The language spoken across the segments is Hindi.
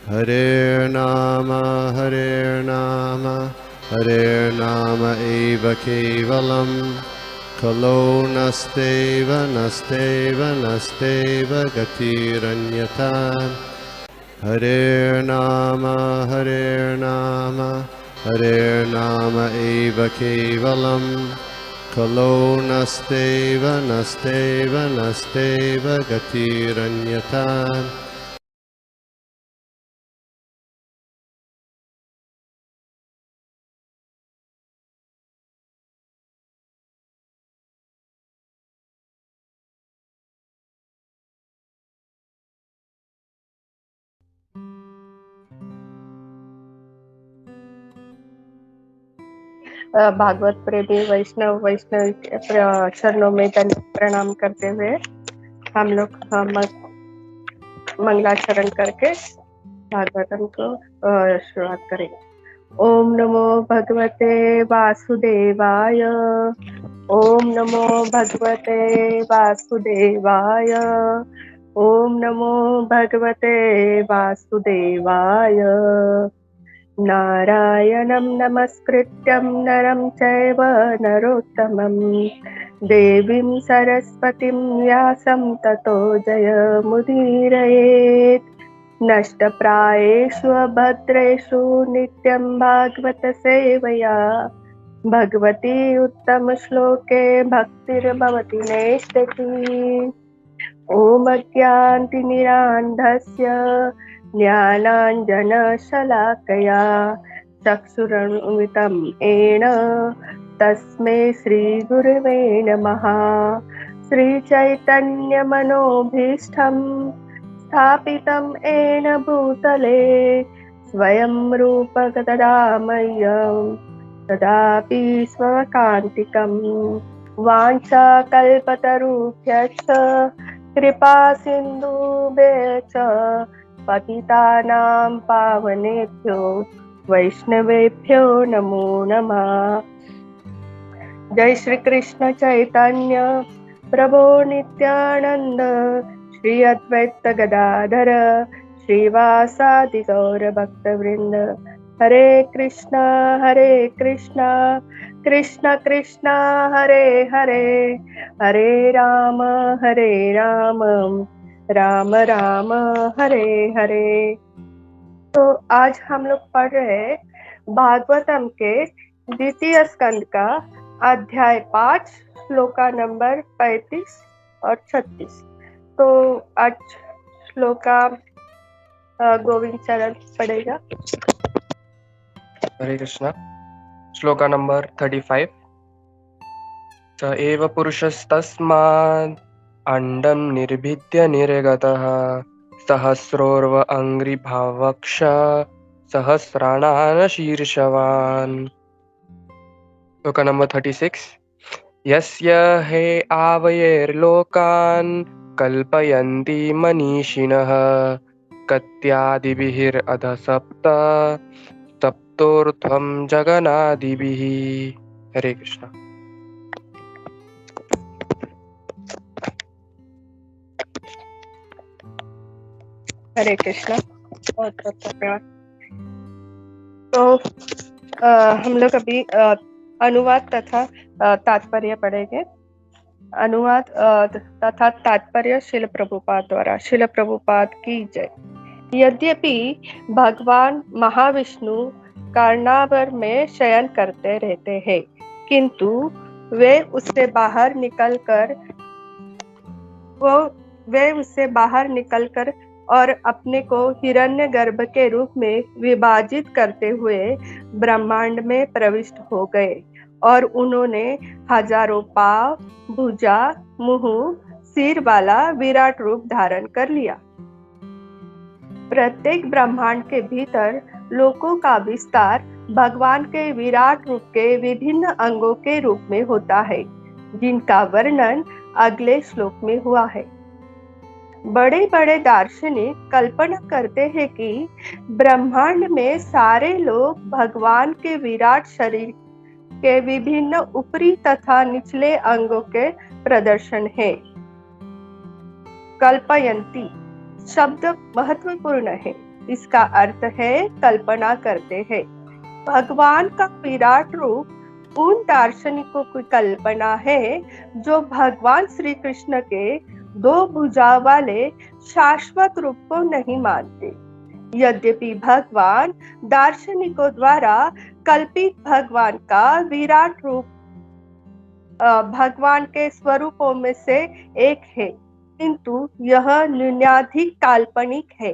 Hare Nama Hare Nama Eva Kevalam Kalo Nasteva Nasteva Nasteva Gatiranyata Hare Nama Hare Nama Eva Kevalam Kalo Nasteva Nasteva Nasteva Gatiranyata Bhagavat प्रेमी वैष्णव चरणों में प्रणाम करते हुए हम लोग मंगलाचरण करके भागवतम को शुरुआत करेंगे। ओम नमो भगवते वासुदेवाय। ओम नमो भगवते वासुदेवाय। ओम नमो भगवते वासुदेवाय। नारायणं नमस्कृत्यं नरं चैव नरोत्तमं देवीं सरस्वतीं व्यासं ततो जयमुदीरयेत्। नष्टप्रायेषु अभद्रेषु नित्यं भागवत सेवया भगवती उत्तमश्लोके भक्तिर्भवति नैष्ठिकी। ॐ अज्ञानतिमिरान्धस्य ज्ञानाञ्जनशलाकया चक्षुरुन्मिलितं येन तस्मै श्रीगुरवे नमः। श्रीचैतन्यमनोभीष्टं स्थापितं येन भूतले स्वयं रूपकतदा मह्यं ददाति स्वकान्तिकं। वाञ्छाकल्पतरुभ्यश्च कृपा सिन्धुभ्यश्च पतितानां पावनेभ्यो वैष्णवेभ्यो नमो नमः। जय श्री कृष्ण चैतन्य प्रभो नित्यानंद श्री अद्वैत गदाधर श्रीवासादि गौर भक्तवृंद। हरे कृष्णा कृष्ण कृष्ण हरे हरे, हरे राम राम राम हरे हरे। तो आज हम लोग पढ़ रहे भागवतम के द्वितीय स्कंद का अध्याय 5 श्लोका नंबर 35 और 36। तो आज श्लोका गोविंद चरण पढ़ेगा। हरे कृष्णा। श्लोका नंबर 35। स एव पुरुषस्तस्मात् अंडं निर्भिद्य निर्गतः सहस्रोर्व अंग्रिभावक्ष सहस्राणान शीर्षवान्। श्लोका नंबर 36। यस्य हे आवयैर्लोकान् कल्पयन्ति मनीषिणः कत्यादिभिरधसप्त सप्तोर्ध्वं जगनादिभिः। हरे कृष्ण। हरे कृष्णा। बहुत बहुत धन्यवाद। तो हम लोग अभी अनुवाद तथा तात्पर्य पढ़ेंगे। अनुवाद तथा तात्पर्य शिल प्रभुपाद द्वारा। शिल प्रभुपाद की जय। यद्यपि भगवान महाविष्णु कर्णावर में शयन करते रहते हैं, किंतु वे उससे बाहर निकलकर और अपने को हिरण्यगर्भ के रूप में विभाजित करते हुए ब्रह्मांड में प्रविष्ट हो गए और उन्होंने हजारों पांव, भुजा, मुंह, सिर वाला विराट रूप धारण कर लिया। प्रत्येक ब्रह्मांड के भीतर लोकों का विस्तार भगवान के विराट रूप के विभिन्न अंगों के रूप में होता है, जिनका वर्णन अगले श्लोक में हुआ है। बड़े बड़े दार्शनिक कल्पना करते हैं कि ब्रह्मांड में सारे लोग भगवान के विराट शरीर के विभिन्न ऊपरी तथा निचले अंगों के प्रदर्शन है। कल्पयंती शब्द महत्वपूर्ण है। इसका अर्थ है कल्पना करते हैं। भगवान का विराट रूप उन दार्शनिकों की कल्पना है जो भगवान श्री कृष्ण के 2 भुजा वाले शाश्वत रूप को नहीं मानते। यद्यपि भगवान दार्शनिकों द्वारा कल्पित भगवान का विराट रूप भगवान के स्वरूपों में से एक है, किंतु यह न्यूनाधिक काल्पनिक है।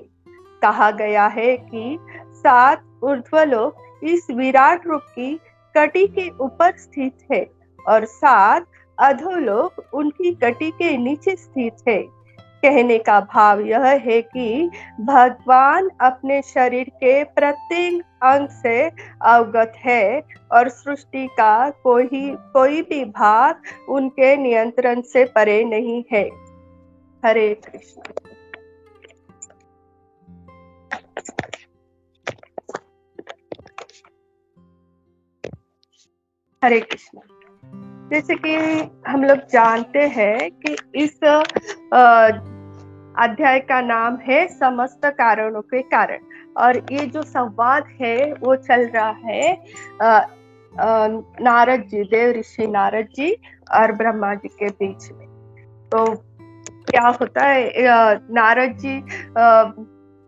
कहा गया है कि 7 ऊर्ध्वलोक इस विराट रूप की कटी के ऊपर स्थित है और 7 अधोलोक उनकी कटी के नीचे स्थित है। कहने का भाव यह है कि भगवान अपने शरीर के प्रत्येक अंग से अवगत है और सृष्टि का कोई भी भाग उनके नियंत्रण से परे नहीं है। हरे कृष्ण। हरे कृष्ण। जैसे कि हम लोग जानते हैं कि इस अध्याय का नाम है समस्त कारणों के कारण, और ये जो संवाद है वो चल रहा है नारद जी, देव ऋषि नारद जी और ब्रह्मा जी के बीच में। तो क्या होता है, नारद जी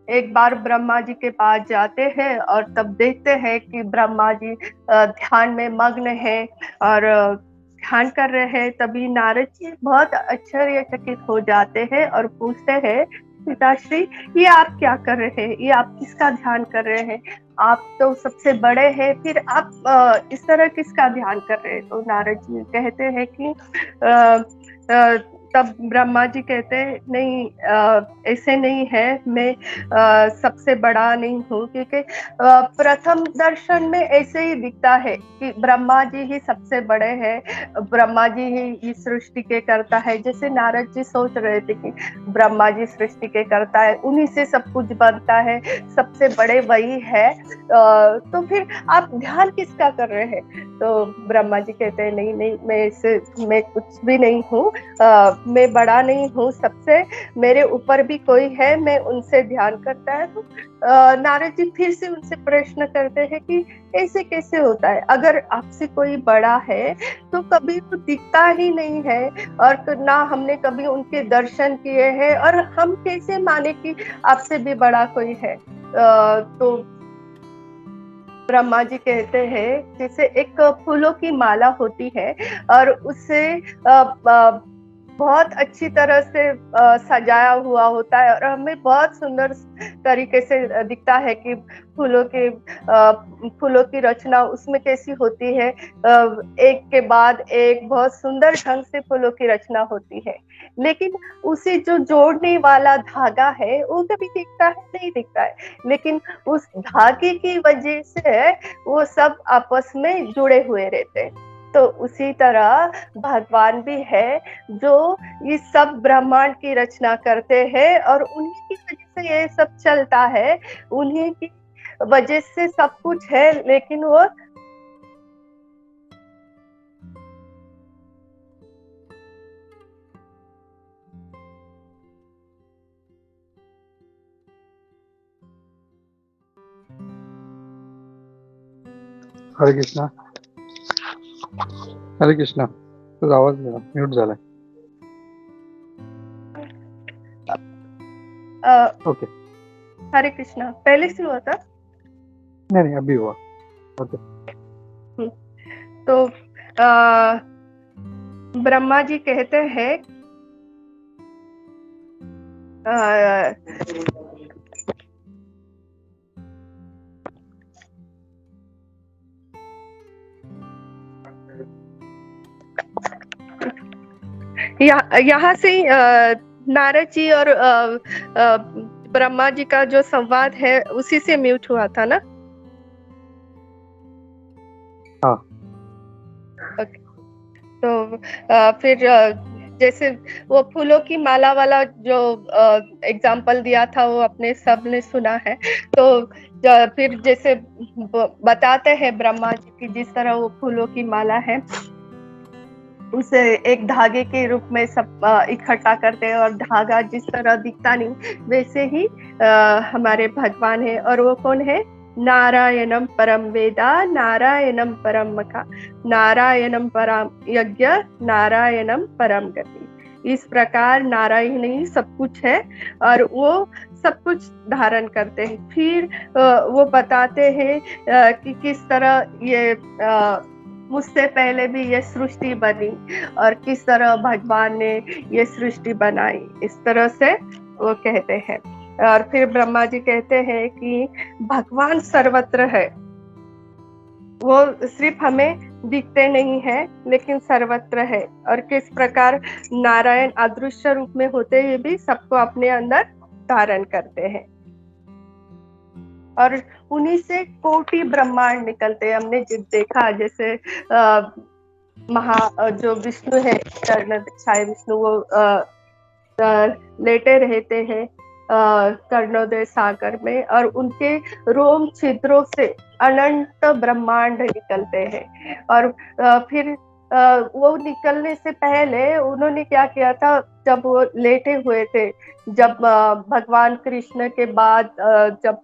एक बार ब्रह्मा जी के पास जाते हैं और तब देखते हैं कि ब्रह्मा जी ध्यान में मग्न है और ध्यान कर रहे हैं। तभी नारद जी बहुत आश्चर्यचकित हो जाते हैं और पूछते हैं, पिताश्री ये आप क्या कर रहे हैं, ये आप किसका ध्यान कर रहे हैं, आप तो सबसे बड़े हैं, फिर आप इस तरह किसका ध्यान कर रहे हैं। तो नारद जी कहते हैं कि तब ब्रह्मा जी कहते हैं, नहीं ऐसे नहीं है, मैं सबसे बड़ा नहीं हूँ, क्योंकि प्रथम दर्शन में ऐसे ही दिखता है कि ब्रह्मा जी ही सबसे बड़े हैं, ब्रह्मा जी ही इस सृष्टि के करता है। जैसे नारद जी सोच रहे थे कि ब्रह्मा जी सृष्टि के करता है, उन्हीं से सब कुछ बनता है, सबसे बड़े वही है, तो फिर आप ध्यान किसका कर रहे हैं। तो ब्रह्मा जी कहते हैं, नहीं नहीं, मैं कुछ भी नहीं हूँ, मैं बड़ा नहीं हूँ सबसे, मेरे ऊपर भी कोई है, मैं उनसे ध्यान करता है। तो नारद जी फिर से उनसे प्रश्न करते हैं कि ऐसे कैसे होता है, अगर आपसे कोई बड़ा है तो कभी तो दिखता ही नहीं है और ना हमने कभी उनके दर्शन किए हैं, और हम कैसे माने कि आपसे भी बड़ा कोई है। तो ब्रह्मा जी कहते हैं, जैसे एक फूलों की माला होती है और उससे बहुत अच्छी तरह से सजाया हुआ होता है और हमें बहुत सुंदर तरीके से दिखता है कि फूलों की रचना उसमें कैसी होती है, एक के बाद एक बहुत सुंदर ढंग से फूलों की रचना होती है। लेकिन उसे जो जोड़ने वाला धागा है वो कभी दिखता है नहीं दिखता है, लेकिन उस धागे की वजह से वो सब आपस में जुड़े हुए रहते हैं। तो उसी तरह भगवान भी है जो ये सब ब्रह्मांड की रचना करते हैं और उन्हीं की वजह से ये सब चलता है, उन्हीं की वजह से सब कुछ है। लेकिन वो हरे कृष्णा, हरे कृष्णा, तुझा आवाज म्यूट झालाय. ओके, हरे कृष्णा पहले से हुआ था? नहीं अभी हुआ. ओके. तो ब्रह्मा जी कहते हैं यहाँ से नारद जी और ब्रह्मा जी का जो संवाद है उसी से म्यूट हुआ था ना? हाँ. ओके. तो फिर जैसे वो फूलों की माला वाला जो एग्जाम्पल दिया था वो अपने सबने सुना है। तो फिर जैसे बताते हैं ब्रह्मा जी की जिस तरह वो फूलों की माला है, उसे एक धागे के रूप में सब इकट्ठा करते हैं, और धागा जिस तरह दिखता नहीं वैसे ही हमारे भगवान है। और वो कौन है? नारायणम परम वेदा, नारायणम परम मखा, नारायणम परम यज्ञ, नारायणम परम गति। इस प्रकार नारायण ही सब कुछ है और वो सब कुछ धारण करते हैं। फिर वो बताते हैं कि किस तरह ये मुझसे पहले भी ये सृष्टि बनी और किस तरह भगवान ने ये सृष्टि बनाई, इस तरह से वो कहते हैं। और फिर ब्रह्मा जी कहते हैं कि भगवान सर्वत्र है, वो सिर्फ हमें दिखते नहीं है लेकिन सर्वत्र है। और किस प्रकार नारायण अदृश्य रूप में होते हुए भी सबको अपने अंदर धारण करते हैं, और उन्हीं से कोटि ब्रह्मांड निकलते हैं। हमने देखा जैसे जो विष्णु है, कर्णोदय विष्णु, वो लेटे रहते हैं कर्णोदय सागर में, और उनके रोम छिद्रों से अनंत ब्रह्मांड निकलते हैं। और फिर वो निकलने से पहले उन्होंने क्या किया था, जब वो लेटे हुए थे, जब भगवान कृष्ण के बाद जब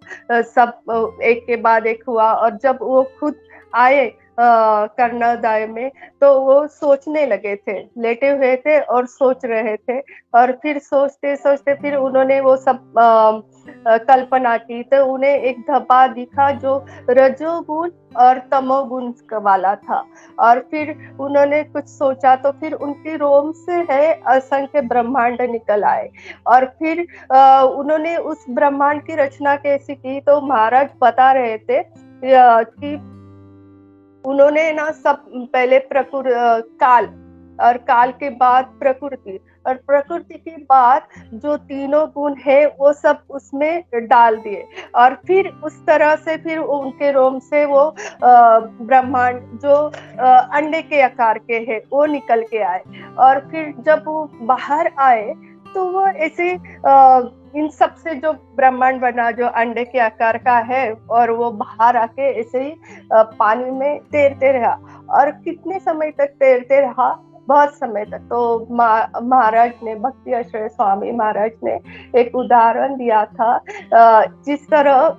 सब एक के बाद एक हुआ, और जब वो खुद आए कर्णोदय में, तो वो सोचने लगे थे, लेटे हुए थे और सोच रहे थे। और फिर सोचते सोचते फिर उन्होंने वो सब कल्पना की, तो उन्हें एक धब्बा दिखा जो रजोगुण और तमोगुण वाला था। और फिर उन्होंने कुछ सोचा तो फिर उनकी रोम से है असंख्य ब्रह्मांड निकल आए। और फिर उन्होंने उस ब्रह्मांड की रचना कैसी की, तो महाराज बता रहे थे कि उन्होंने ना सब पहले काल, और काल के बाद प्रकृति, और प्रकृति के बाद जो तीनों गुण है वो सब उसमें डाल दिए। और फिर उस तरह से फिर उनके रोम से वो ब्रह्मांड जो अंडे के आकार के है वो निकल के आए। और फिर जब वो बाहर आए तो वो ऐसे इन सब से जो ब्रह्मांड बना जो अंडे के आकार का है, और वो बाहर आके ऐसे ही पानी में तैरते रहा। और कितने समय तक तैरते रहा? बहुत समय तक। तो महाराज ने, भक्ति आश्रय स्वामी महाराज ने एक उदाहरण दिया था, जिस तरह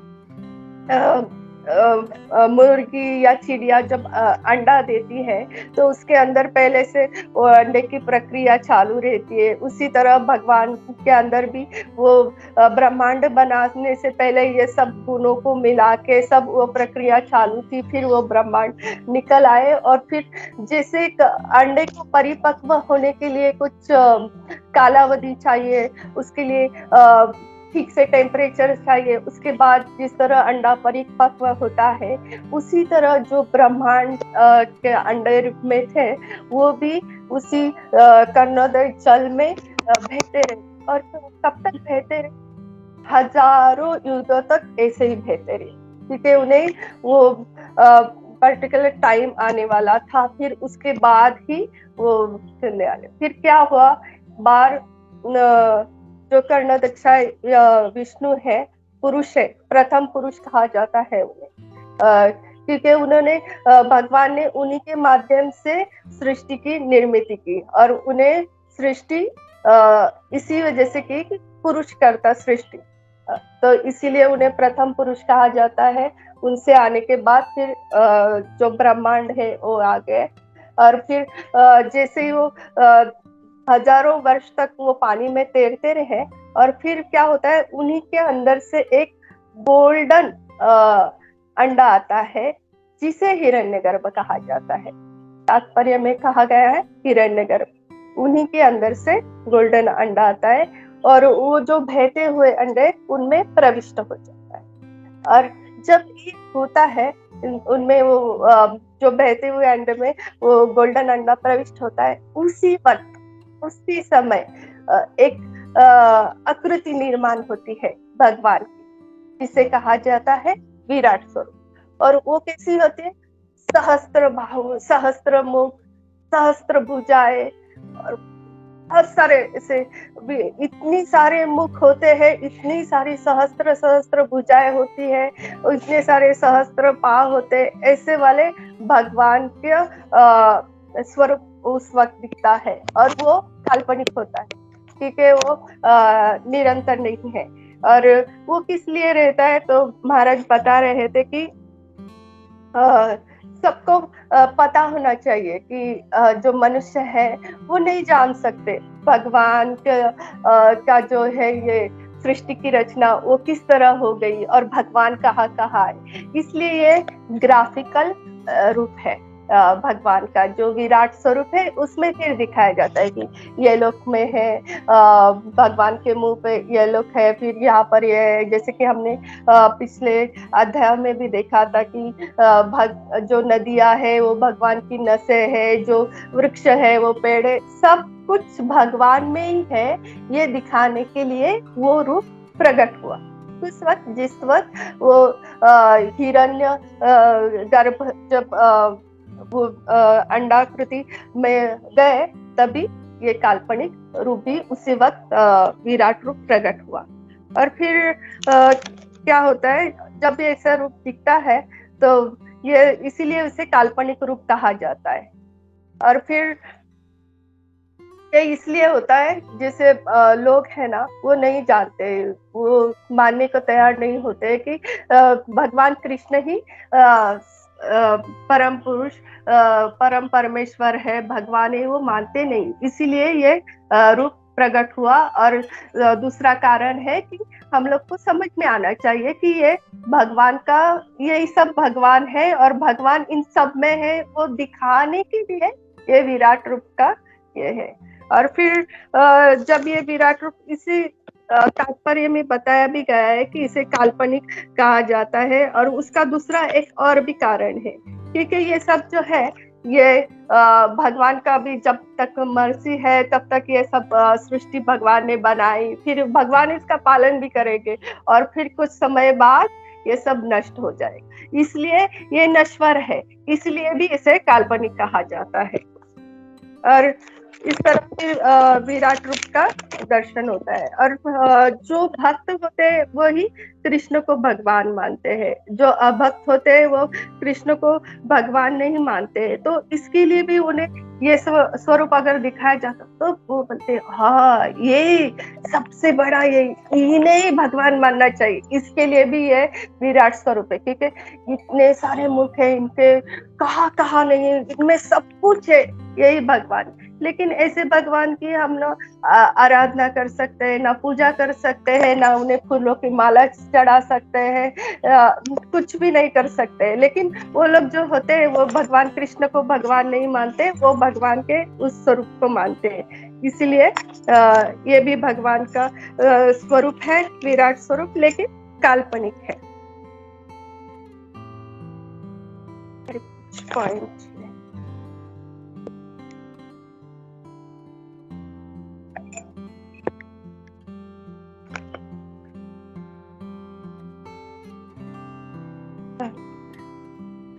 मुर्गी या चिड़िया जब अंडा देती है तो उसके अंदर पहले से वो अंडे की प्रक्रिया चालू रहती है, उसी तरह भगवान के अंदर भी वो ब्रह्मांड बनाने से पहले ये सब गुणों को मिला के सब वो प्रक्रिया चालू थी। फिर वो ब्रह्मांड निकल आए, और फिर जैसे अंडे को परिपक्व होने के लिए कुछ कालावधि चाहिए, उसके लिए ठीक से टेम्परेचर चाहिए, उसके बाद जिस तरह अंडा परिपक्व होता है, उसी तरह जो ब्रह्मांड के अंडे रूप में थे वो भी उसी कर्णोदय जल में बहते रहे। और कब तक बहते रहे? हजारों युगों तक ऐसे ही बहते रहे, क्योंकि उन्हें वो पर्टिकुलर टाइम आने वाला था, फिर उसके बाद ही वो चले आने। फिर क्या हुआ, बार जो कर्णोदय विष्णु है, पुरुष है, प्रथम पुरुष कहा जाता है उन्हें, क्योंकि उन्होंने भगवान ने उन्हीं के माध्यम से सृष्टि की निर्मित की, और उन्हें सृष्टि इसी वजह से की कि पुरुष करता सृष्टि, तो इसीलिए उन्हें प्रथम पुरुष कहा जाता है। उनसे आने के बाद फिर जो ब्रह्मांड है वो आ गए। और फिर जैसे ही वो हजारों वर्ष तक वो पानी में तैरते रहे, और फिर क्या होता है, उन्हीं के अंदर से एक गोल्डन अंडा आता है जिसे हिरण्यगर्भ कहा जाता है। तात्पर्य में कहा गया है हिरण्यगर्भ, उन्हीं के अंदर से गोल्डन अंडा आता है, और वो जो बहते हुए अंडे उनमें प्रविष्ट हो जाता है। और जब ये होता है उनमें, वो जो बहते हुए अंडे में वो गोल्डन अंडा प्रविष्ट होता है, उसी वक्त उसी समय एक आकृति निर्माण होती है भगवान की, जिसे कहा जाता है विराट स्वरूप। और वो कैसी होती है? सहस्त्र बाहु, सहस्त्र मुख, सहस्त्र भुजाएं, और बहुत सारे ऐसे इतनी सारे मुख होते हैं, इतनी सारी सहस्त्र सहस्त्र भुजाएं होती है, इतने सारे सहस्त्र पांव होते, ऐसे वाले भगवान के स्वरूप उस वक्त दिखता है और वो काल्पनिक होता है, क्योंकि वो निरंतर नहीं है। और वो किस लिए रहता है, तो महाराज बता रहे थे कि सबको पता होना चाहिए कि जो मनुष्य है वो नहीं जान सकते भगवान का जो है ये सृष्टि की रचना वो किस तरह हो गई और भगवान कहाँ कहाँ है। इसलिए ये ग्राफिकल रूप है भगवान का, जो विराट स्वरूप है उसमें फिर दिखाया जाता है कि ये लोक में है, भगवान के मुंह पे ये लोक है, फिर यहाँ पर ये, जैसे कि हमने पिछले अध्याय में भी देखा था कि जो नदियां है वो भगवान की नसें है, जो वृक्ष है वो पेड़ है, सब कुछ भगवान में ही है। ये दिखाने के लिए वो रूप प्रकट हुआ उस वक्त, जिस वक्त वो हिरण्य गर्भ जब वो अंडाकृति में गए, तभी ये काल्पनिक रूप भी उसी वक्त विराट रूप प्रकट हुआ। और फिर क्या होता है, जब ये ऐसा रूप दिखता है तो ये इसीलिए उसे काल्पनिक रूप कहा जाता है। और फिर ये इसलिए होता है, जैसे लोग है ना वो नहीं जानते, वो मानने को तैयार नहीं होते कि भगवान कृष्ण ही परम पुरुष परम परमेश्वर है, भगवान है, वो मानते नहीं। इसीलिए ये रूप प्रकट हुआ। और दूसरा कारण है कि हम लोग को समझ में आना चाहिए कि ये भगवान का, ये सब भगवान है और भगवान इन सब में है, वो दिखाने के लिए ये विराट रूप का ये है। और फिर जब ये विराट रूप इसी तात्पर्य में बताया भी गया है कि इसे काल्पनिक कहा जाता है। और उसका दूसरा एक और भी कारण है, क्योंकि ये सब जो है ये भगवान का भी जब तक मर्जी है तब तक ये सब सृष्टि भगवान ने बनाई, फिर भगवान इसका पालन भी करेंगे और फिर कुछ समय बाद ये सब नष्ट हो जाएगा। इसलिए ये नश्वर है, इसलिए भी इसे काल्पनिक कहा जाता है। और इस तरह से विराट रूप का दर्शन होता है। और जो भक्त होते हैं वही कृष्ण को भगवान मानते हैं, जो अभक्त होते हैं वो कृष्ण को भगवान नहीं मानते हैं। तो इसके लिए भी उन्हें ये स्वरूप अगर दिखाया जाता तो वो बोलते हाँ ये सबसे बड़ा, ये इन्हें ही भगवान मानना चाहिए। इसके लिए भी ये विराट स्वरूप है, क्योंकि इतने सारे मुख है इनके, कहाँ नहीं, इनमें सब कुछ है, यही भगवान। लेकिन ऐसे भगवान की हम लोग आराधना कर सकते हैं, ना पूजा कर सकते हैं, ना उन्हें फूलों की माला चढ़ा सकते हैं, कुछ भी नहीं कर सकते हैं। लेकिन वो लोग जो होते हैं वो भगवान कृष्ण को भगवान नहीं मानते, वो भगवान के उस स्वरूप को मानते हैं। इसलिए ये भी भगवान का स्वरूप है, विराट स्वरूप, लेकिन काल्पनिक है। पॉइंट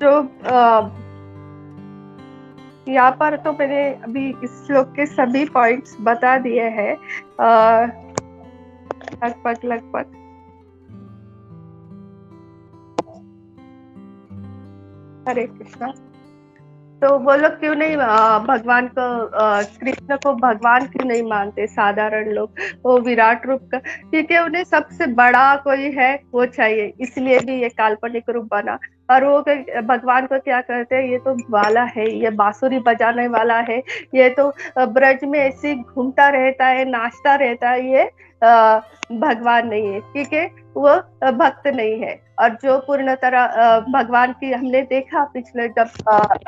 तो यहाँ पर तो मैंने अभी इस श्लोक के सभी पॉइंट्स बता दिए हैं लगभग। हरे कृष्णा। तो वो लोग क्यों नहीं भगवान को, कृष्ण को भगवान क्यों नहीं मानते साधारण लोग, वो विराट रूप का? क्योंकि उन्हें सबसे बड़ा कोई है वो चाहिए, इसलिए भी ये काल्पनिक रूप बना। और वो भगवान को क्या करते हैं, ये तो वाला है, ये बांसुरी बजाने वाला है, ये तो ब्रज में ऐसे घूमता रहता है, नाचता रहता है, ये भगवान नहीं है, क्योंकि वो भक्त नहीं है। और जो पूर्ण तरह भगवान की हमने देखा पिछले जब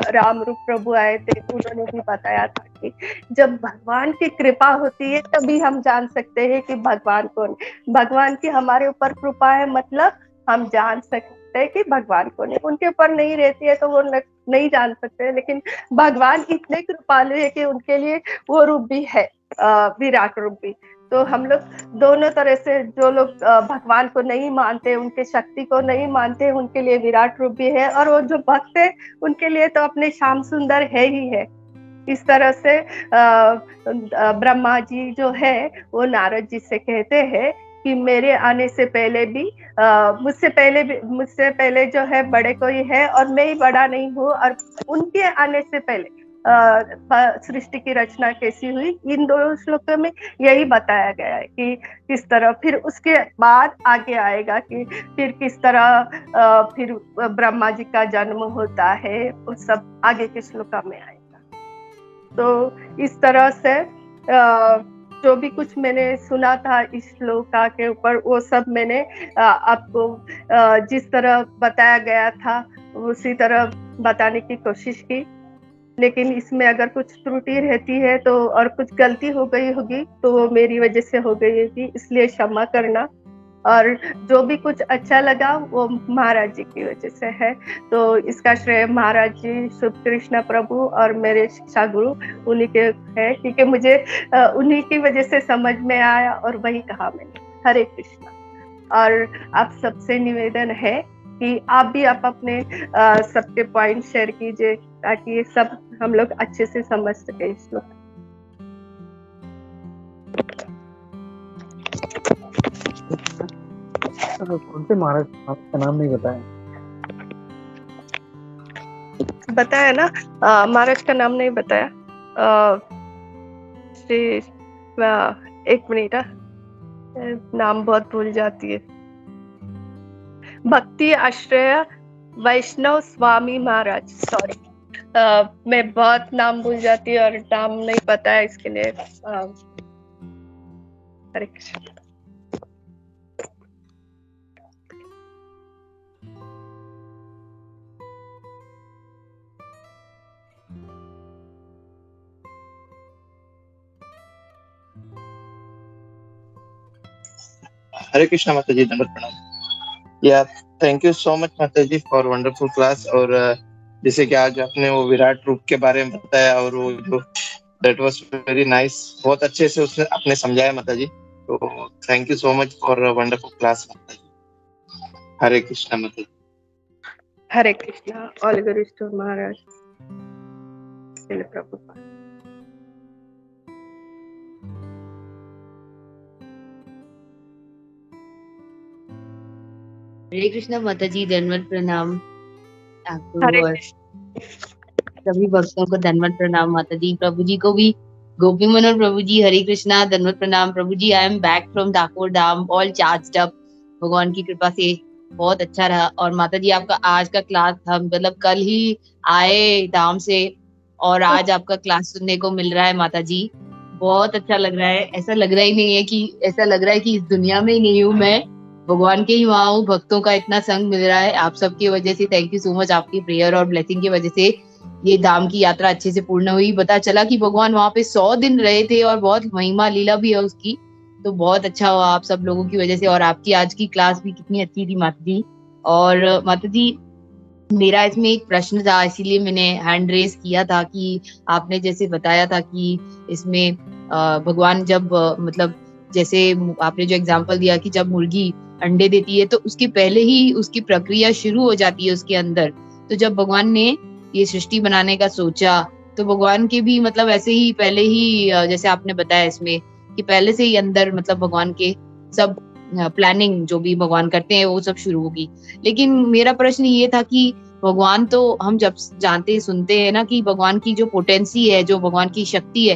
राम रूप प्रभु आए थे, उन्होंने भी बताया था कि जब भगवान की कृपा होती है तभी हम जान सकते हैं कि भगवान कौन। भगवान की हमारे ऊपर कृपा है, मतलब हम जान सकते हैं कि भगवान कौन है। उनके ऊपर नहीं रहती है तो वो नहीं जान सकते। लेकिन भगवान इतने कृपालु है कि उनके लिए वो रूप भी है, विराट रूप भी। तो हम लोग दोनों तरह से, जो लोग भगवान को नहीं मानते, उनके शक्ति को नहीं मानते, उनके लिए विराट रूप भी है। और वो जो भक्त है उनके लिए तो अपने श्याम सुंदर है ही है। इस तरह से ब्रह्मा जी जो है वो नारद जी से कहते हैं कि मेरे आने से पहले भी मुझसे पहले जो है बड़े कोई है और मैं ही बड़ा नहीं हूँ, और उनके आने से पहले सृष्टि की रचना कैसी हुई, इन दो श्लोकों में यही बताया गया है कि किस तरह, फिर उसके बाद आगे आएगा कि फिर किस तरह फिर ब्रह्मा जी का जन्म होता है, वो सब आगे के श्लोक में आएगा। तो इस तरह से जो भी कुछ मैंने सुना था इस श्लोका के ऊपर, वो सब मैंने आपको जिस तरह बताया गया था उसी तरह बताने की कोशिश की। लेकिन इसमें अगर कुछ त्रुटि रहती है तो, और कुछ गलती हो गई होगी तो वो मेरी वजह से हो गई होगी, इसलिए क्षमा करना। और जो भी कुछ अच्छा लगा वो महाराज जी की वजह से है, तो इसका श्रेय महाराज जी, शुभ कृष्ण प्रभु और मेरे शिक्षा गुरु उन्हीं के है, क्योंकि मुझे उन्हीं की वजह से समझ में आया और वही कहा मैंने। हरे कृष्णा। और आप सबसे निवेदन है कि आप भी आप अपने सबके पॉइंट शेयर कीजिए ताकि ये सब हम लोग अच्छे से समझ सके इस लोग। कौन से महाराज आपका नाम नहीं बताया? बताया ना, महाराज का नाम नहीं बताया। एक मिनट, नाम बहुत भूल जाती है। भक्ति आश्रय वैष्णव स्वामी महाराज, सॉरी, मैं बहुत नाम भूल जाती है और नाम नहीं पता है, इसके लिए हरे कृष्ण। हरे कृष्णा माता जी, दंडवत प्रणाम। या थैंक यू सो मच माता जी फॉर वंडरफुल क्लास। और जैसे कि आज आपने वो विराट रूप के बारे में बताया और वो जो दैट वाज वेरी नाइस, बहुत अच्छे से उसने आपने समझाया माता जी। तो thank you so much for wonderful class माता जी। हरे कृष्णा माता जी। हरे कृष्णा। ऑल ग्लोरीज टू महाराज श्रील प्रभुपाद। हरे कृष्णा माता जी, दंडवत प्रणाम हरे आपको और सभी भक्तों को दंडवत प्रणाम माता जी। प्रभु जी को भी, गोपी मनोहर प्रभु जी, हरे कृष्णा, दंडवत प्रणाम प्रभु जी। I am back from Dakor Dham, all charged up, भगवान की कृपा से बहुत अच्छा रहा। और माता जी आपका आज का क्लास, हम मतलब कल ही आए धाम से और आज आपका क्लास सुनने को मिल रहा है माता जी, बहुत अच्छा लग रहा है। ऐसा लग रहा ही नहीं है कि, ऐसा लग रहा है कि इस दुनिया में ही नहीं हूँ मैं, भगवान के ही वहां हूँ। भक्तों का इतना संग मिल रहा है आप सबकी वजह से। थैंक यू सो मच, आपकी प्रेयर और ब्लेसिंग की वजह से ये धाम की यात्रा अच्छे से पूर्ण हुई। पता चला कि भगवान वहां पे 100 दिन रहे थे और बहुत महिमा लीला भी है उसकी, तो बहुत अच्छा हुआ आप सब लोगों की वजह से। और आपकी आज की क्लास भी कितनी अच्छी थी माता जी। और माता जी मेरा इसमें एक प्रश्न था, इसीलिए मैंने हैंड रेस किया था कि आपने जैसे बताया था कि इसमें भगवान जब मतलब जैसे आपने जो एग्जांपल दिया कि जब मुर्गी अंडे देती है तो उसके पहले ही उसकी प्रक्रिया शुरू हो जाती है उसके अंदर। तो जब भगवान ने ये सृष्टि बनाने का सोचा तो भगवान के भी मतलब ऐसे ही पहले ही जैसे आपने बताया इसमें कि पहले से ही अंदर मतलब भगवान के सब प्लानिंग जो भी भगवान करते हैं वो सब शुरू होगी। लेकिन मेरा प्रश्न ये था कि भगवान तो हम जब जानते सुनते हैं ना कि भगवान की जो पोटेंसी है, जो भगवान की शक्ति है,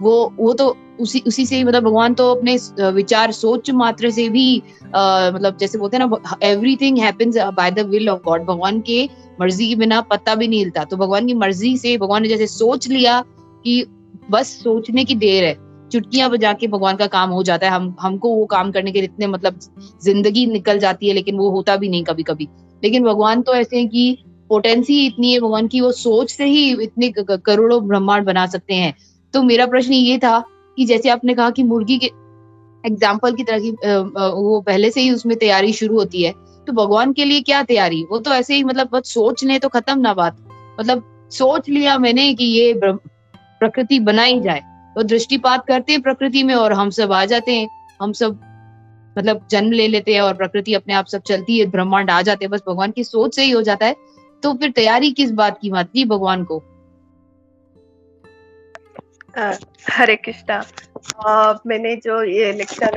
वो तो उसी से ही मतलब भगवान तो अपने विचार सोच मात्र से भी मतलब जैसे बोलते हैं ना, everything happens by the will of God. भगवान के मर्जी के बिना पत्ता भी नहीं हिलता। तो भगवान की मर्जी से भगवान ने जैसे सोच लिया कि बस सोचने की देर है, चुटकियां बजा के भगवान का काम हो जाता है। हमको वो काम करने के इतने मतलब जिंदगी निकल जाती है लेकिन वो होता भी नहीं कभी कभी। लेकिन भगवान तो ऐसे हैं कि पोटेंसी इतनी है भगवान की, वो सोच से ही इतने करोड़ों ब्रह्मांड बना सकते हैं। तो मेरा प्रश्न ये था कि जैसे आपने कहा कि मुर्गी के एग्जाम्पल की तरह की वो पहले से ही उसमें तैयारी शुरू होती है, तो भगवान के लिए क्या तैयारी? वो तो ऐसे ही मतलब बस सोचने तो खत्म ना बात, मतलब सोच लिया मैंने कि ये प्रकृति बनाई जाए, तो दृष्टिपात करते हैं प्रकृति में और हम सब आ जाते हैं, हम सब मतलब जन्म ले लेते हैं और प्रकृति अपने आप सब चलती है, ब्रह्मांड आ जाते हैं, बस भगवान की सोच से ही हो जाता है। तो फिर तैयारी किस बात की माती भगवान को? हरे कृष्णा। मैंने जो ये लेक्चर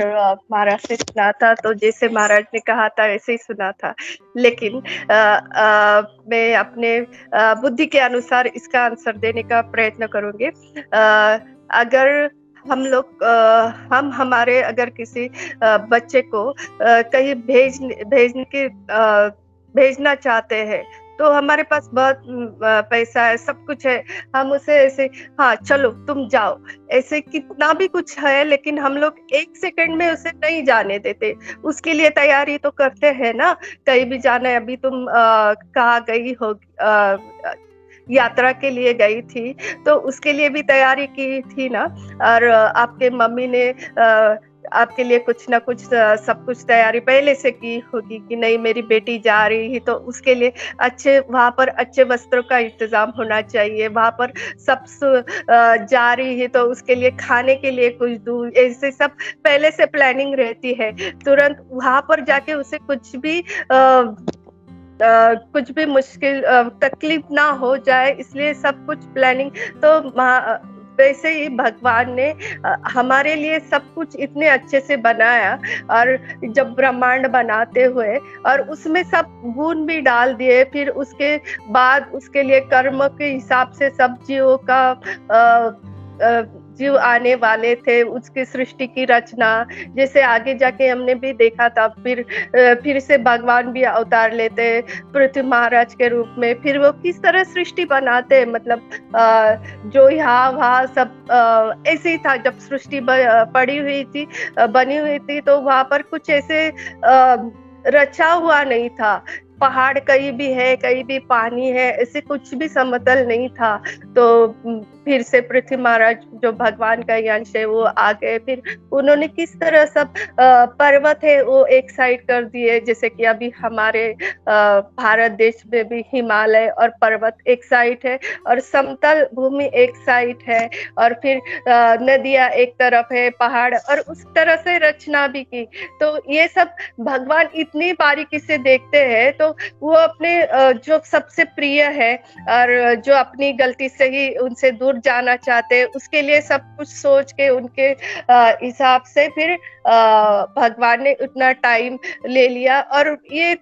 महाराज से सुना था, तो जैसे महाराज ने कहा था वैसे ही सुना था, लेकिन मैं अपने बुद्धि के अनुसार इसका आंसर देने का प्रयत्न करूंगी। अगर हम लोग हम हमारे अगर किसी बच्चे को कहीं भेजना चाहते हैं, तो हमारे पास बहुत पैसा है, सब कुछ है, हम उसे ऐसे हाँ चलो तुम जाओ, ऐसे कितना भी कुछ है, लेकिन हम लोग 1 सेकंड में उसे नहीं जाने देते। उसके लिए तैयारी तो करते हैं ना, कहीं भी जाना है। अभी तुम कहाँ गई हो, यात्रा के लिए गई थी, तो उसके लिए भी तैयारी की थी ना। और आपके मम्मी ने आपके लिए कुछ ना कुछ सब कुछ तैयारी पहले से की होगी कि नहीं मेरी बेटी जा रही है, तो उसके लिए वहां पर अच्छे वस्त्रों का इंतजाम होना चाहिए। वहां पर सब जा रही है, तो उसके लिए खाने के लिए कुछ दूर, ऐसे सब पहले से प्लानिंग रहती है। तुरंत वहां पर जाके उसे कुछ भी मुश्किल तकलीफ ना हो जाए, इसलिए सब कुछ प्लानिंग। तो वैसे ही भगवान ने हमारे लिए सब कुछ इतने अच्छे से बनाया, और जब ब्रह्मांड बनाते हुए और उसमें सब गुण भी डाल दिए, फिर उसके बाद उसके लिए कर्म के हिसाब से सब जीवों का जीव आने वाले थे, उसकी सृष्टि की रचना। जैसे आगे जाके हमने भी देखा था, फिर से भगवान भी अवतार लेते पृथ्वी महाराज के रूप में, फिर वो किस तरह सृष्टि बनाते, मतलब जो यहाँ वहाँ सब ऐसे ही था। जब सृष्टि बनी हुई थी, तो वहां पर कुछ ऐसे रचा हुआ नहीं था। पहाड़ कहीं भी है, कहीं भी पानी है, ऐसे कुछ भी समतल नहीं था। तो फिर से पृथ्वी महाराज जो भगवान का ही अंश है, वो आ गए। फिर उन्होंने किस तरह सब पर्वत है वो एक साइड कर दिए, जैसे कि अभी हमारे भारत देश में भी हिमालय और पर्वत एक साइड है, और समतल भूमि एक साइड है, और फिर नदियां एक तरफ है, पहाड़, और उस तरह से रचना भी की। तो ये सब भगवान इतनी बारीकी से देखते हैं, तो वो अपने जो सबसे प्रिय है और जो अपनी गलती से ही उनसे दूर जाना चाहते हैं, उसके लिए सब कुछ सोच के उनके हिसाब से फिर भगवान ने उतना टाइम ले लिया। और ये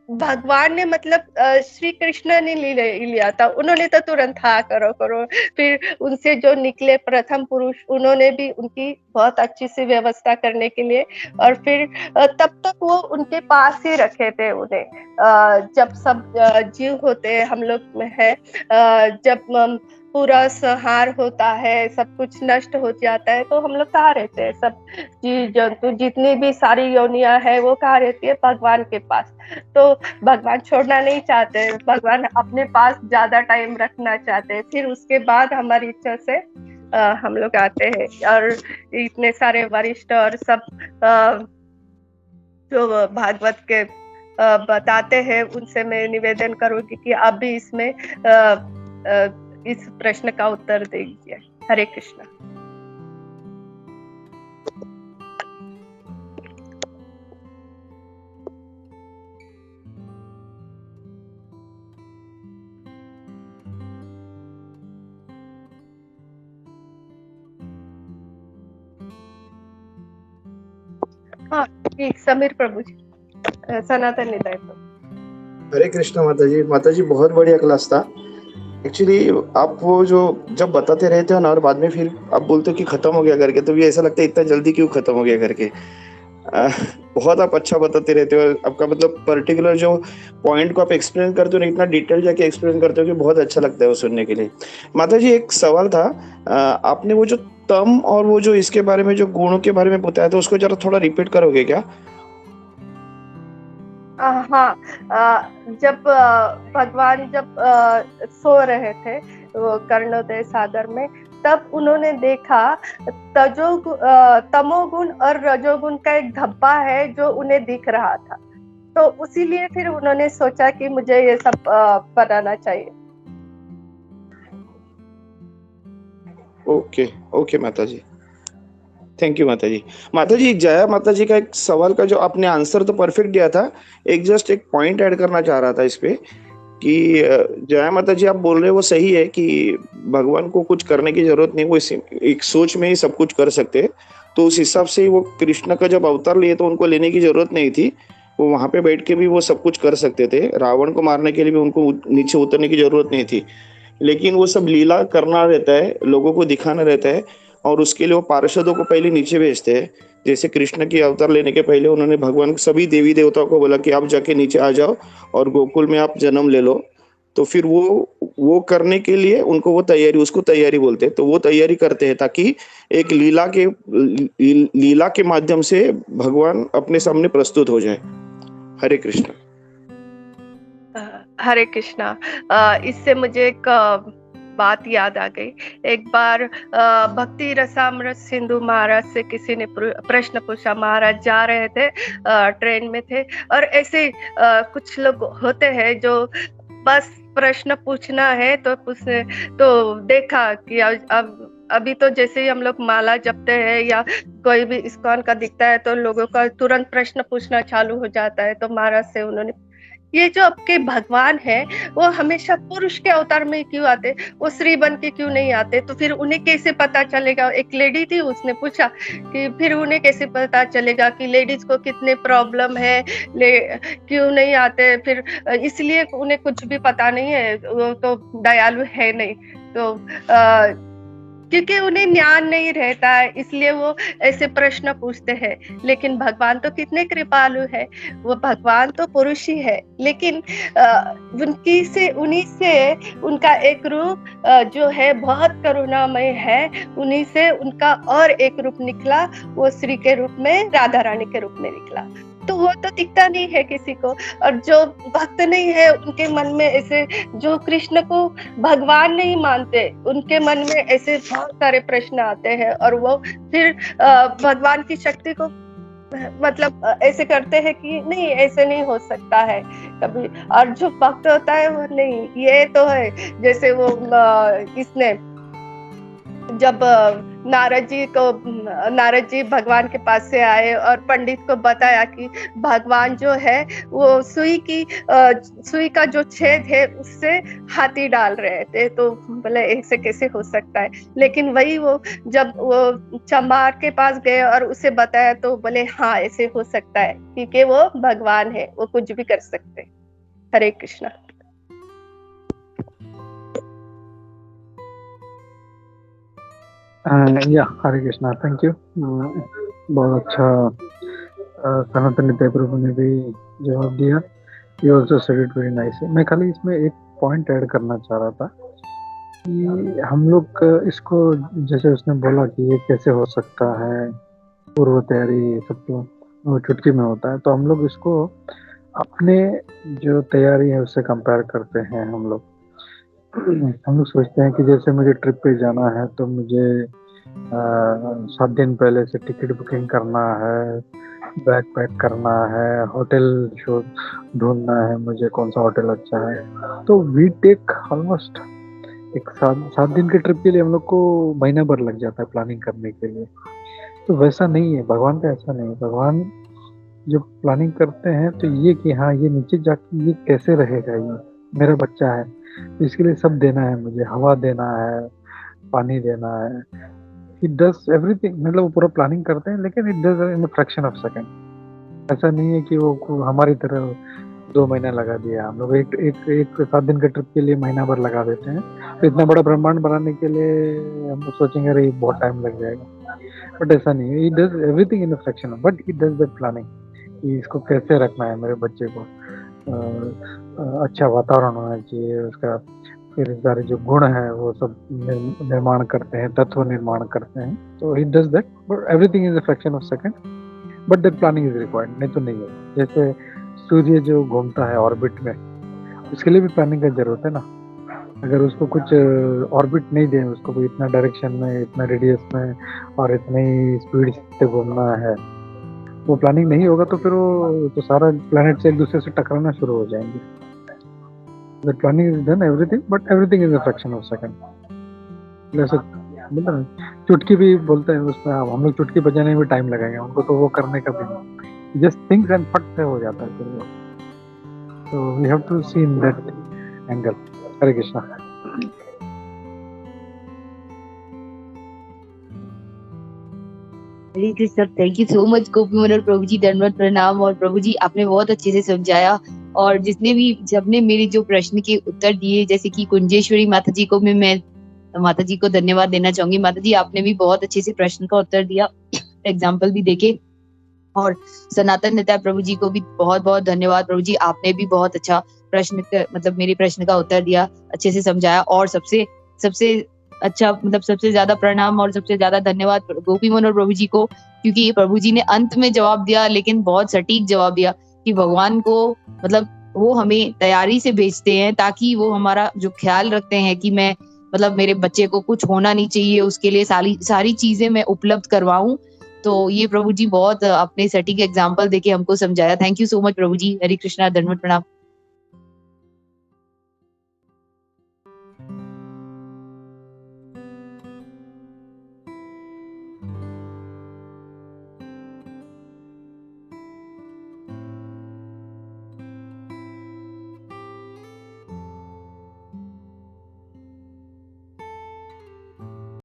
भगवान ने मतलब श्री कृष्ण ने लिया था, उन्होंने तो तुरंत हाँ करो करो। फिर उनसे जो निकले प्रथम पुरुष, उन्होंने भी उनकी बहुत अच्छी सी व्यवस्था करने के लिए, और फिर तब तक वो उनके पास ही रखे थे उन्हें। जब सब जीव होते हैं, हम लोग में है, जब पूरा संहार होता है, सब कुछ नष्ट हो जाता है, तो हम लोग कहाँ रहते हैं? सब जीव जंतु जितनी भी सारी योनियां है, वो कहाँ रहती है? भगवान के पास। तो भगवान छोड़ना नहीं चाहते, भगवान अपने पास ज्यादा टाइम रखना चाहते हैं। फिर उसके बाद हमारी इच्छा से हम लोग आते हैं, और इतने सारे वरिष्ठ और सब जो भागवत के बताते हैं, उनसे मैं निवेदन करूंगी कि आप भी इसमें इस प्रश्न का उत्तर दीजिए। हरे कृष्णा। हाँ ठीक, समीर प्रभु जी, सनातन निदाय प्रभु। हरे कृष्णा माता जी बहुत बढ़िया क्लास था। एक्चुअली आप वो जो जब बताते रहते हो ना, और बाद में फिर आप बोलते हो कि खत्म हो गया करके, तो ये ऐसा लगता है इतना जल्दी क्यों खत्म हो गया करके। बहुत आप अच्छा बताते रहते हो। आपका मतलब पर्टिकुलर जो पॉइंट को आप एक्सप्लेन करते हो ना, इतना डिटेल जाके एक्सप्लेन करते हो कि बहुत अच्छा लगता है वो सुनने के लिए। माता जी एक सवाल था, आपने वो जो तम और वो जो इसके बारे में जो गुणों के बारे में बताया था, उसको जरा थोड़ा रिपीट करोगे क्या? हाँ, जब भगवान जब सो रहे थे वो कर्णोदय सागर में, तब उन्होंने देखा तमोगुण और रजोगुण का एक धब्बा है जो उन्हें दिख रहा था। तो उसीलिए फिर उन्होंने सोचा कि मुझे ये सब बनाना चाहिए। ओके माता जी, थैंक यू माता जी। माता जी जया माता जी का एक सवाल का जो आपने आंसर तो परफेक्ट दिया था, एक जस्ट एक पॉइंट ऐड करना चाह रहा था इस पे कि जय माता जी आप बोल रहे हो वो सही है कि भगवान को कुछ करने की जरूरत नहीं, वो एक सोच में ही सब कुछ कर सकते हैं। तो उस हिसाब से वो कृष्ण का जब अवतार लिए तो उनको लेने की जरूरत नहीं थी, वो वहां पे बैठ के भी वो सब कुछ कर सकते थे। रावण को मारने के लिए भी उनको नीचे उतरने की जरूरत नहीं थी, लेकिन वो सब लीला करना रहता है, लोगों को दिखाना रहता है, और उसके लिए वो पार्षदों को पहले नीचे भेजते हैं। जैसे कृष्ण की अवतार लेने के पहले उन्होंने भगवान सभी देवी देवताओं को बोला कि आप जाके नीचे आ जाओ और गोकुल में आप जन्म ले लो। तो फिर वो करने के लिए उनको वो तैयारी, उसको तैयारी बोलते हैं। तो वो तैयारी करते हैं ताकि एक लीला के माध्यम से भगवान अपने सामने प्रस्तुत हो जाए। हरे कृष्ण। हरे कृष्णा। इससे मुझे एक बात याद आ गई। एक बार भक्ति रसामृत सिंधु महाराज से किसी ने प्रश्न पूछा। महाराज जा रहे थे, ट्रेन में थे, और ऐसे कुछ लोग होते हैं जो बस प्रश्न पूछना है तो पूछने, तो देखा कि अब अभी तो जैसे ही हम लोग माला जपते हैं या कोई भी इस्कॉन का दिखता है तो लोगों का तुरंत प्रश्न पूछना चालू हो जाता है। तो महाराज से उन्होंने, ये जो आपके भगवान है वो हमेशा पुरुष के अवतार में क्यों आते, वो स्त्री बन के क्यों नहीं आते? तो फिर उन्हें कैसे पता चलेगा? एक लेडी थी, उसने पूछा कि फिर उन्हें कैसे पता चलेगा कि लेडीज को कितने प्रॉब्लम है, क्यों नहीं आते? फिर इसलिए उन्हें कुछ भी पता नहीं है, वो तो दयालु है नहीं। तो क्योंकि उन्हें ज्ञान नहीं रहता है, इसलिए वो ऐसे प्रश्न पूछते हैं। लेकिन भगवान तो कितने कृपालु है, वो भगवान तो पुरुष ही है, लेकिन उन्हीं से उनका एक रूप जो है बहुत करुणामय है, उन्हीं से उनका और एक रूप निकला, वो श्री के रूप में, राधा रानी के रूप में निकला। तो वो तो दिखता नहीं है किसी को, और जो भक्त नहीं है उनके मन में ऐसे, जो कृष्ण को भगवान नहीं मानते, उनके मन में ऐसे बहुत सारे प्रश्न आते हैं, और वो फिर भगवान की शक्ति को मतलब ऐसे करते हैं कि नहीं, ऐसे नहीं हो सकता है कभी। और जो भक्त होता है वो नहीं, ये तो है जैसे वो इसने जब नारद जी भगवान के पास से आए और पंडित को बताया कि भगवान जो है वो सुई का जो छेद है उससे हाथी डाल रहे थे। तो बोले ऐसे कैसे हो सकता है? लेकिन वही वो जब वो चमार के पास गए और उसे बताया तो बोले हाँ ऐसे हो सकता है, क्योंकि वो भगवान है, वो कुछ भी कर सकते। हरे कृष्णा। या हरे कृष्णा, थैंक यू। बहुत अच्छा सनातन नित्य प्रभु ने भी जवाब दिया। You also said it very nicely. मैं खाली इसमें एक पॉइंट ऐड करना चाह रहा था कि हम लोग इसको, जैसे उसने बोला कि ये कैसे हो सकता है, पूर्व तैयारी सब तो चुटकी में होता है, तो हम लोग इसको अपने जो तैयारी है उससे कंपेयर करते हैं। हम लोग सोचते हैं कि जैसे मुझे ट्रिप पे जाना है तो मुझे 7 दिन पहले से टिकट बुकिंग करना है, बैग पैक करना है, होटल ढूंढना है, मुझे कौन सा होटल अच्छा है। तो वी टेक ऑलमोस्ट एक 7 दिन के ट्रिप के लिए हम लोग को महीना भर लग जाता है प्लानिंग करने के लिए। तो वैसा नहीं है, भगवान का ऐसा नहीं है। भगवान जब प्लानिंग करते हैं तो ये कि हाँ ये नीचे जाके ये कैसे रहेगा, ये मेरा बच्चा है, इसके लिए सब देना है, मुझे हवा देना है, पानी देना है। इट डज एवरीथिंग, मतलब वो पूरा प्लानिंग करते हैं, लेकिन it does in fraction of second. ऐसा नहीं है कि वो हमारी तरह 2 महीना लगा दिया। हम लोग एक 7 दिन के ट्रिप के लिए महीना भर लगा देते हैं। तो इतना बड़ा ब्रह्मांड बनाने के लिए हम लोग सोचेंगे अरे बहुत टाइम लग जाएगा, बट ऐसा नहीं है। It does everything in fraction, but it does that planning कि इसको कैसे रखना है मेरे बच्चे को। अच्छा वातावरण होना चाहिए उसका, फिर सारे जो गुण है वो सब निर्माण करते हैं, तत्व निर्माण करते हैं। तो it does that, but everything is a fraction of second, but that planning is required. नहीं तो नहीं है। जैसे सूर्य जो घूमता है ऑर्बिट में, उसके लिए भी प्लानिंग की जरूरत है ना। अगर उसको कुछ ऑर्बिट नहीं दे, उसको कोई इतना डायरेक्शन में, इतना रेडियस में और इतनी स्पीड से घूमना है, वो प्लानिंग नहीं होगा तो फिर वो तो सारा प्लैनेट से एक दूसरे से टकराना शुरू हो जाएंगे। The planning is done everything, but everything is a fraction of second. जैसे चुटकी भी बोलते हैं उसमें, हम लोग चुटकी बजाने में टाइम लगाएंगे, उनको तो वो करने का भी नहीं, जस्ट थिंक्स एंड फट से हो जाता है फिर वो। तो we have to see in that angle. Hare Krishna. Hare Krishna. Thank you so much Gopi Manohar प्रभु जी, दंडवत प्रणाम। और प्रभु जी आपने बहुत अच्छे से समझाया, और जिसने भी सबने मेरे जो प्रश्न के उत्तर दिए, जैसे कि कुंजेश्वरी माता जी को भी मैं माता जी को धन्यवाद देना चाहूंगी। माता जी आपने भी बहुत अच्छे से प्रश्न का उत्तर दिया, एग्जाम्पल भी देके। और सनातन नित्याय प्रभु जी को भी बहुत बहुत धन्यवाद। प्रभु जी आपने भी बहुत अच्छा मतलब मेरे प्रश्न का उत्तर दिया, अच्छे से समझाया। और सबसे सबसे अच्छा मतलब सबसे ज्यादा प्रणाम और सबसे ज्यादा धन्यवाद गोपी मनोहर प्रभु जी को, क्योंकि प्रभु जी ने अंत में जवाब दिया, लेकिन बहुत सटीक जवाब दिया कि भगवान को मतलब वो हमें तैयारी से भेजते हैं, ताकि वो हमारा जो ख्याल रखते हैं कि मैं मतलब मेरे बच्चे को कुछ होना नहीं चाहिए, उसके लिए सारी चीजें मैं उपलब्ध करवाऊं। तो ये प्रभु जी बहुत अपने सटीक एग्जाम्पल देके हमको समझाया। थैंक यू सो मच प्रभु जी। हरे कृष्णा, धन्यवाद, प्रणाम।